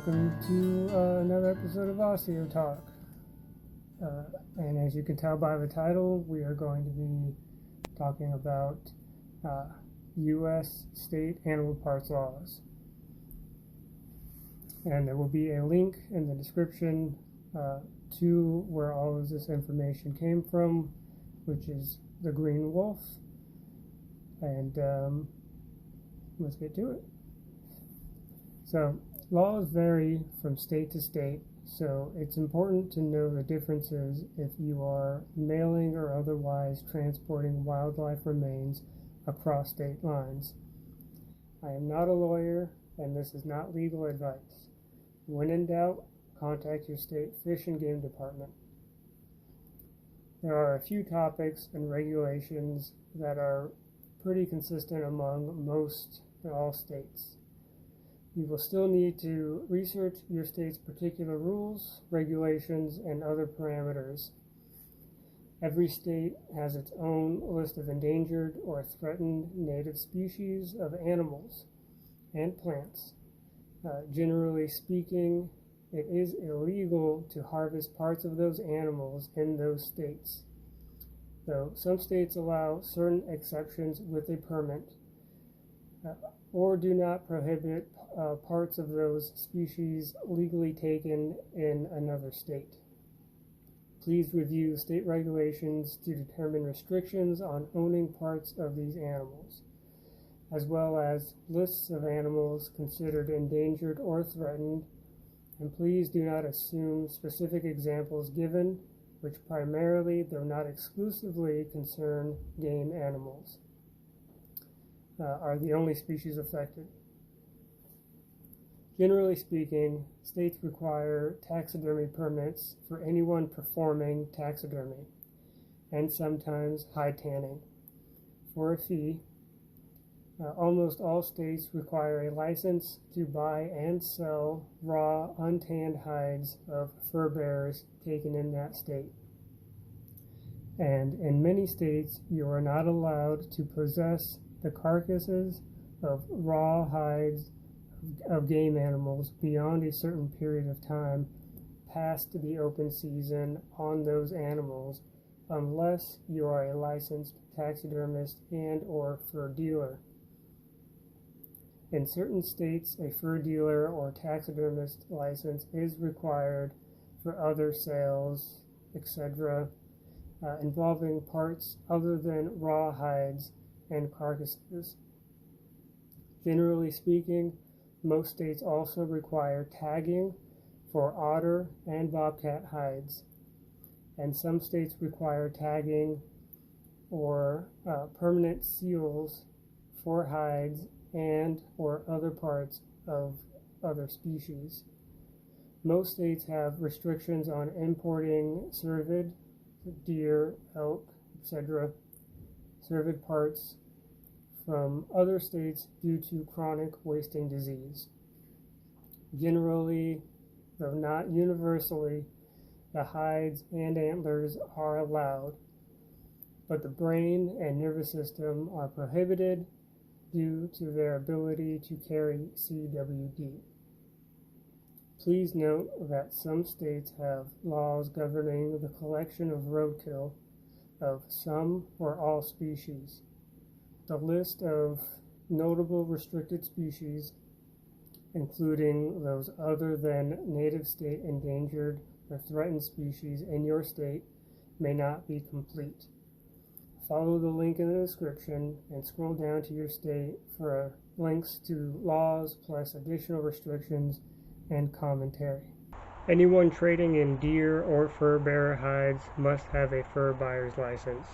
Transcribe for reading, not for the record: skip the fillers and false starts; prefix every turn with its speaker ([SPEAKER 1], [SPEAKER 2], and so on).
[SPEAKER 1] welcome to another episode of Osteotalk. And as you can tell by the title, we are going to be talking about U.S. state animal parts laws. And there will be a link in the description to where all of this information came from, which is the Green Wolf. And let's get to it. So, laws vary from state to state, so it's important to know the differences if you are mailing or otherwise transporting wildlife remains across state lines. I am not a lawyer, and this is not legal advice. When in doubt, contact your state fish and game department. There are a few topics and regulations that are pretty consistent among most or all states. You will still need to research your state's particular rules, regulations, and other parameters. Every state has its own list of endangered or threatened native species of animals and plants. Generally speaking, it is illegal to harvest parts of those animals in those states, though some states allow certain exceptions with a permit, or do not prohibit parts of those species legally taken in another state. Please review state regulations to determine restrictions on owning parts of these animals, as well as lists of animals considered endangered or threatened, and please do not assume specific examples given, which primarily, though not exclusively, concern game animals, are the only species affected. Generally speaking, states require taxidermy permits for anyone performing taxidermy, and sometimes hide tanning, for a fee. Almost all states require a license to buy and sell raw, untanned hides of fur bearers taken in that state. And in many states, you are not allowed to possess the carcasses of raw hides of game animals beyond a certain period of time past the open season on those animals, unless you are a licensed taxidermist and or fur dealer. In certain states, a fur dealer or taxidermist license is required for other sales, etc., involving parts other than raw hides and carcasses. Generally speaking, most states also require tagging for otter and bobcat hides, and some states require tagging or permanent seals for hides and or other parts of other species. Most states have restrictions on importing cervid, deer, elk, etc., cervid parts from other states due to chronic wasting disease. Generally, though not universally, the hides and antlers are allowed, but the brain and nervous system are prohibited due to their ability to carry CWD. Please note that some states have laws governing the collection of roadkill of some or all species. The list of notable restricted species, including those other than native state endangered or threatened species in your state, may not be complete. Follow the link in the description and scroll down to your state for links to laws plus additional restrictions and commentary. Anyone trading in deer or fur bearer hides must have a fur buyer's license.